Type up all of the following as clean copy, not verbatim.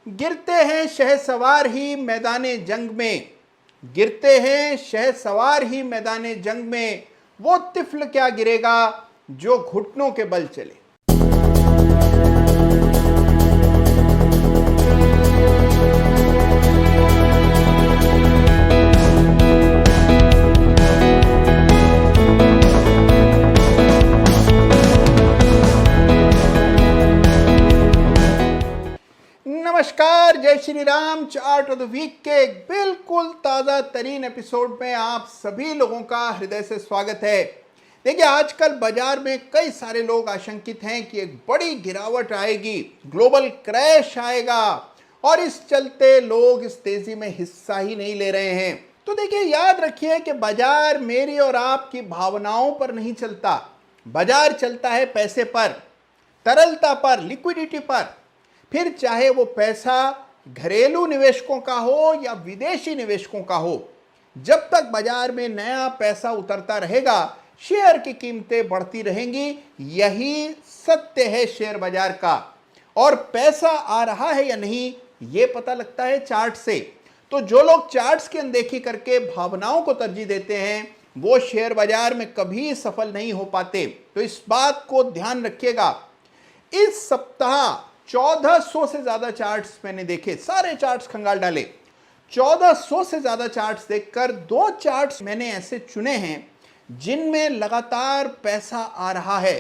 गिरते हैं शहसवार ही मैदाने जंग में, गिरते हैं शहसवार ही मैदाने जंग में, वो तिफल क्या गिरेगा जो घुटनों के बल चले। नमस्कार, जय Shri Ram. Chart of the week के एक बिल्कुल ताजा तरीन एपिसोड में आप सभी लोगों का हृदय से स्वागत है। देखिए, आजकल बाजार में कई सारे लोग आशंकित हैं कि एक बड़ी गिरावट आएगी, ग्लोबल क्रैश आएगा, और इस चलते लोग इस तेजी में हिस्सा ही नहीं ले रहे हैं। तो देखिए, याद रखिए कि बाजार मेरी और आपकी भावनाओं पर नहीं चलता। बाजार चलता है पैसे पर, तरलता पर, लिक्विडिटी पर। फिर चाहे वो पैसा घरेलू निवेशकों का हो या विदेशी निवेशकों का हो, जब तक बाजार में नया पैसा उतरता रहेगा, शेयर की कीमतें बढ़ती रहेंगी। यही सत्य है शेयर बाजार का। और पैसा आ रहा है या नहीं, ये पता लगता है चार्ट से। तो जो लोग चार्ट्स की अनदेखी करके भावनाओं को तरजीह देते हैं, वो शेयर बाजार में कभी सफल नहीं हो पाते। तो इस बात को ध्यान रखिएगा। इस सप्ताह 1400 से ज्यादा चार्ट्स मैंने देखे, सारे चार्ट्स खंगाल डाले। 1400 से ज्यादा चार्ट्स देखकर दो चार्ट्स मैंने ऐसे चुने हैं जिनमें लगातार पैसा आ रहा है,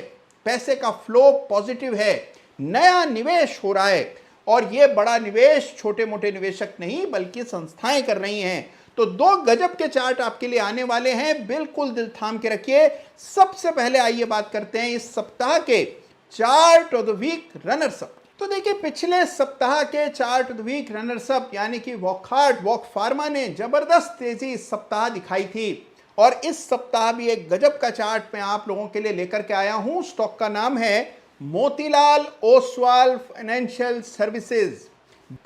पैसे का फ्लो पॉजिटिव है, नया निवेश हो रहा है। और ये बड़ा निवेश छोटे मोटे निवेशक नहीं बल्कि संस्थाएं कर रही हैं। तो दो गजब के चार्ट आपके लिए आने वाले हैं, बिल्कुल दिल थाम के रखिए। सबसे पहले आइए बात करते हैं इस सप्ताह के chart of the week runners up. तो देखिए, पिछले सप्ताह के chart of the week runners up यानी कि वॉक फार्मा ने जबरदस्त तेजी इस सप्ताह दिखाई थी। और इस सप्ताह भी एक गजब का चार्ट मैं आप लोगों के लिए लेकर के आया हूं। स्टॉक का नाम है मोतीलाल ओसवाल फाइनेंशियल सर्विसेज।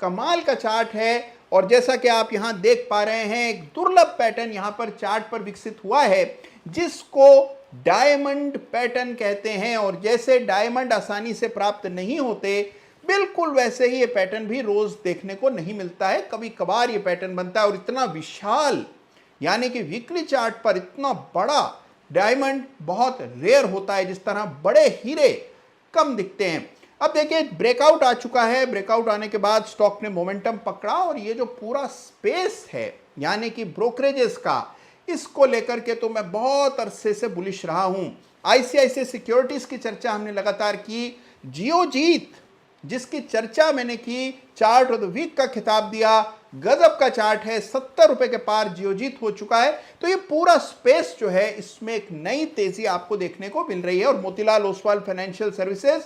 कमाल का चार्ट है। और जैसा कि आप यहां देख पा रहे हैं, एक दुर्लभ पैटर्न यहां पर चार्ट पर विकसित हुआ है, जिसको डायमंड पैटर्न कहते हैं। और जैसे डायमंड आसानी से प्राप्त नहीं होते, बिल्कुल वैसे ही ये पैटर्न भी रोज देखने को नहीं मिलता है। कभी कभार ये पैटर्न बनता है। और इतना विशाल यानी कि वीकली चार्ट पर इतना बड़ा डायमंड बहुत रेयर होता है। जिस तरह बड़े हीरे कम दिखते हैं। अब देखिए, ब्रेकआउट आ चुका है। ब्रेकआउट आने के बाद स्टॉक ने मोमेंटम पकड़ा। और ये जो पूरा स्पेस है यानी कि ब्रोकरेजेस का, इसको लेकर के तो मैं बहुत अरसे से बुलिश रहा हूं। आईसीआईसीआई सिक्योरिटीज की चर्चा हमने लगातार की। जियोजीत जिसकी चर्चा मैंने की, चार्ट ऑफ द वीक का खिताब दिया। गजब का चार्ट है, 70 रुपए के पार जियोजीत हो चुका है। तो ये पूरा स्पेस जो है, इसमें एक नई तेजी आपको देखने को मिल रही है। और मोतीलाल ओसवाल फाइनेंशियल सर्विसेज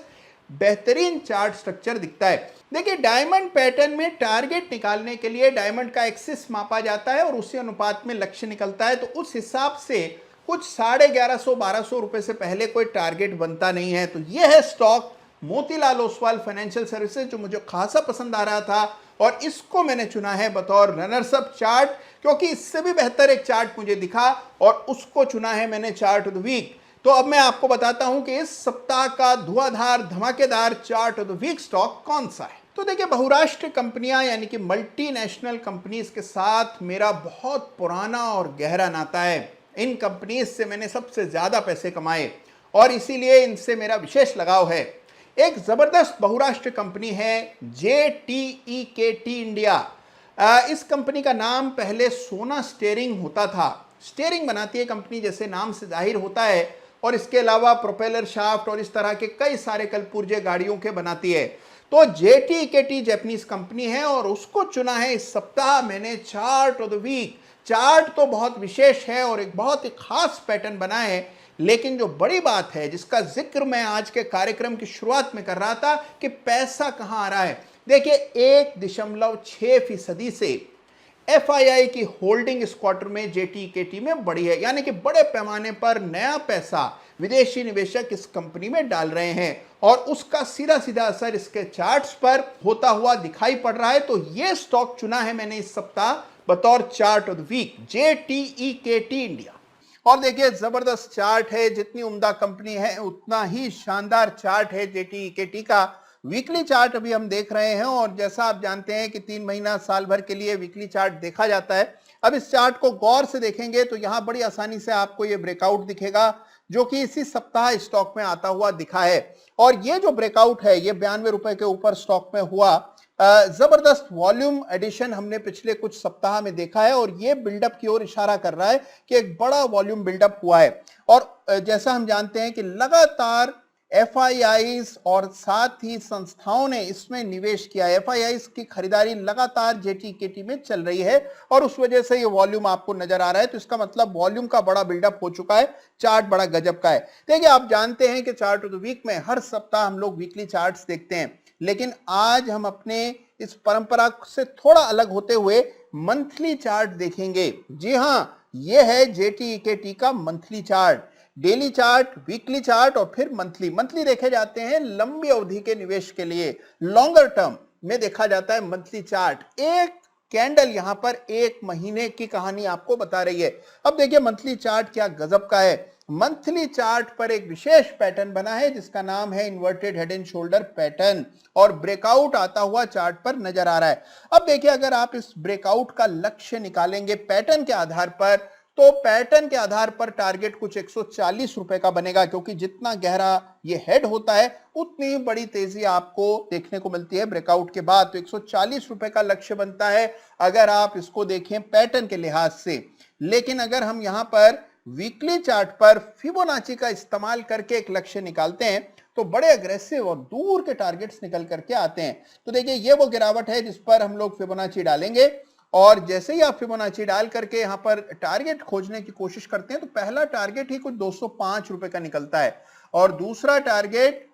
बेहतरीन चार्ट स्ट्रक्चर दिखता है। देखिए, डायमंड पैटर्न में टारगेट निकालने के लिए डायमंड का एक्सिस मापा जाता है और उसी अनुपात में लक्ष्य निकलता है। तो उस हिसाब से कुछ 1150-1200 रुपए से पहले कोई टारगेट बनता नहीं है। तो यह है stock Motilal Oswal financial services, जो मुझे खासा पसंद आ रहा था। और इसको मैंने चुना है बतौर रनर्स अप चार्ट, क्योंकि इससे भी बेहतर एक चार्ट मुझे दिखा और उसको चुना है मैंने चार्ट ऑफ द वीक। तो अब मैं आपको बताता हूं कि इस सप्ताह का धुआंधार धमाकेदार chart of the week stock कौन सा है। तो देखिए, बहुराष्ट्रीय कंपनियां यानी कि मल्टीनेशनल कंपनीज के साथ मेरा बहुत पुराना और गहरा नाता है। इन कंपनीज से मैंने सबसे ज्यादा पैसे कमाए और इसीलिए इनसे मेरा विशेष लगाव है। एक जबरदस्त बहुराष्ट्रीय कंपनी है JTEKT इंडिया। इस कंपनी का नाम पहले सोना स्टीयरिंग होता था। स्टीयरिंग बनाती है कंपनी, जैसे नाम से जाहिर होता है। और इसके अलावा प्रोपेलर शाफ्ट और इस तरह के कई सारे कलपुर्जे गाड़ियों के बनाती है। तो JTEKT जापानीज कंपनी है और उसको चुना है इस सप्ताह मैंने chart of the week. Chart तो बहुत विशेष है और एक बहुत ही खास पैटर्न बना है। लेकिन जो बड़ी बात है, जिसका जिक्र मैं आज के कार्यक्रम की शुरुआत में कर रहा था कि पैसा कहां आ रहा है। देखिए, 1.6% से FII की होल्डिंग इस क्वार्टर में JTEKT में बढ़ी है। यानी कि बड़े पैमाने पर नया पैसा विदेशी निवेशक इस कंपनी में डाल रहे हैं और उसका सीधा सीधा असर इसके चार्ट्स पर होता हुआ दिखाई पड़ रहा है। तो ये स्टॉक चुना है मैंने इस सप्ताह बतौर chart of the week, JTEKT India. और देखिए, जबरदस्त चार्ट है। जितनी उम्दा कंपनी है उतना ही शानदार चार्ट है JTEKT का। वीकली चार्ट अभी हम देख रहे हैं और जैसा आप जानते हैं कि 3 महीना साल भर के लिए वीकली चार्ट देखा जाता है। अब इस चार्ट को गौर से देखेंगे तो यहां बड़ी आसानी से आपको ये ब्रेकआउट दिखेगा जो कि इसी सप्ताह स्टॉक में आता हुआ दिखा है। और ये जो ब्रेकआउट है ये 92 रुपए के ऊपर स्टॉक में हुआ। जबरदस्त वॉल्यूम एडिशन हमने पिछले कुछ सप्ताह में देखा है और ये बिल्डअप की ओर इशारा कर रहा है कि एक बड़ा वॉल्यूम बिल्डअप हुआ है। और जैसा हम जानते हैं कि लगातार एफआईआईज और साथ ही संस्थाओं ने इसमें निवेश किया है। एफआईआईज की खरीदारी लगातार जेटीकेटी में चल रही है और उस वजह से ये वॉल्यूम आपको नजर आ रहा है। तो इसका मतलब वॉल्यूम का बड़ा बिल्डअप हो चुका है, चार्ट बड़ा गजब का है। देखिए, आप जानते हैं कि चार्ट ऑफ द वीक में हर सप्ताह हम लोग वीकली चार्ट्स देखते हैं, लेकिन आज हम अपने इस परंपरा से थोड़ा अलग होते हुए मंथली चार्ट देखेंगे। जी हां, यह है जेटीकेटी का monthly chart. Daily chart, weekly chart और फिर मंथली देखे जाते हैं लंबी अवधि के निवेश के लिए। लॉन्गर टर्म में देखा जाता है मंथली चार्ट। एक कैंडल यहां पर 1 महीने की कहानी आपको बता रही है। अब देखिए मंथली चार्ट क्या गजब का है। मंथली चार्ट पर एक विशेष पैटर्न बना है जिसका नाम है inverted head and shoulder pattern और ब्रेकआउट आता हुआ चार्ट पर नजर आ रहा है। अब देखिए, अगर आप इस ब्रेकआउट का लक्ष्य निकालेंगे पैटर्न के आधार पर, तो पैटर्न के आधार पर टारगेट कुछ 140 रुपए का बनेगा, क्योंकि जितना गहरा ये हेड होता है उतनी बड़ी तेजी आपको देखने को मिलती है ब्रेकआउट के बाद। तो 140 रुपए का लक्ष्य बनता है अगर आप इसको देखें पैटर्न के लिहाज से। लेकिन अगर हम यहां पर वीकली चार्ट पर फिबोनाची का इस्तेमाल करके एक लक्ष्य निकालते हैं तो बड़े अग्रेसिव और दूर के टारगेट्स निकल करके आते हैं। तो देखिए, ये वो गिरावट है जिस पर हम लोग फिबोनाची डालेंगे और जैसे ही आप फिबोनाची डाल करके यहां पर टारगेट खोजने की कोशिश करते हैं तो पहला टारगेट ही कुछ 205 रुपए का निकलता है और दूसरा टारगेट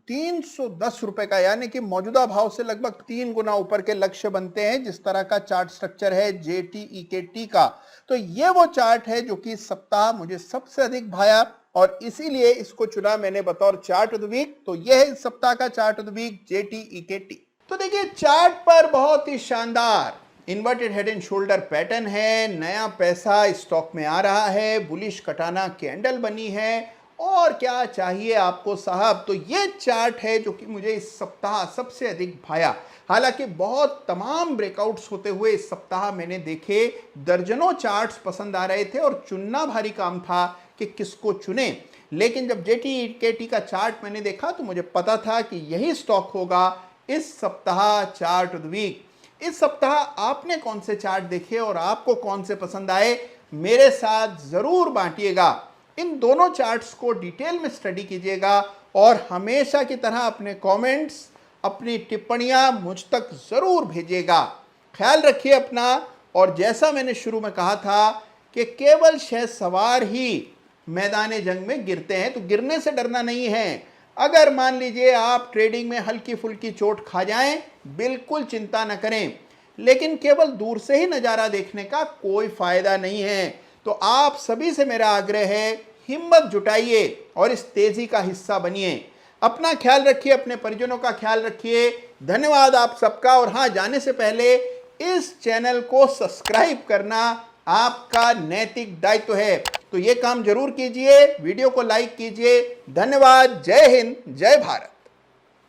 310 रुपए का, यानी कि मौजूदा भाव से लगभग 3 गुना ऊपर के लक्ष्य बनते हैं जिस तरह का चार्ट स्ट्रक्चर है जेटीईकेटी का। तो ये वो चार्ट है जो कि इस सप्ताह मुझे सबसे अधिक भाया और इसीलिए इसको चुना मैंने बतौर चार्ट ऑफ द वीक। तो यह है इस सप्ताह का चार्ट ऑफ द वीक जेटीईकेटी। तो देखिए, चार्ट पर बहुत ही शानदार inverted head and shoulder pattern है, नया पैसा स्टॉक में आ रहा है, बुलिश कटाना कैंडल बनी है और क्या चाहिए आपको साहब। तो ये चार्ट है जो कि मुझे इस सप्ताह सबसे अधिक भाया। हालांकि बहुत तमाम ब्रेकआउट्स होते हुए इस सप्ताह मैंने देखे, दर्जनों चार्ट्स पसंद आ रहे थे और चुनना भारी काम था कि किसको चुने। लेकिन जब जेटीईकेटी का चार्ट मैंने देखा तो मुझे पता था कि यही स्टॉक होगा इस सप्ताह चार्ट ऑफ द वीक। इस सप्ताह आपने कौन से चार्ट देखे और आपको कौन से पसंद आए, मेरे साथ जरूर बांटिएगा। इन दोनों चार्ट्स को डिटेल में स्टडी कीजिएगा और हमेशा की तरह अपने कमेंट्स, अपनी टिप्पणियां मुझ तक जरूर भेजिएगा। ख्याल रखिए अपना। और जैसा मैंने शुरू में कहा था कि केवल 6 सवार ही मैदान जंग में गिरते हैं, तो गिरने से डरना नहीं है। अगर मान लीजिए आप ट्रेडिंग में हल्की फुल्की चोट खा जाएं, बिल्कुल चिंता न करें, लेकिन केवल दूर से ही नज़ारा देखने का कोई फायदा नहीं है। तो आप सभी से मेरा आग्रह है, हिम्मत जुटाइए और इस तेजी का हिस्सा बनिए। अपना ख्याल रखिए, अपने परिजनों का ख्याल रखिए। धन्यवाद आप सबका। और हाँ, जाने से पहले इस चैनल को सब्सक्राइब करना आपका नैतिक दायित्व है, तो ये काम जरूर कीजिए। वीडियो को लाइक कीजिए। धन्यवाद। जय हिंद, जय भारत।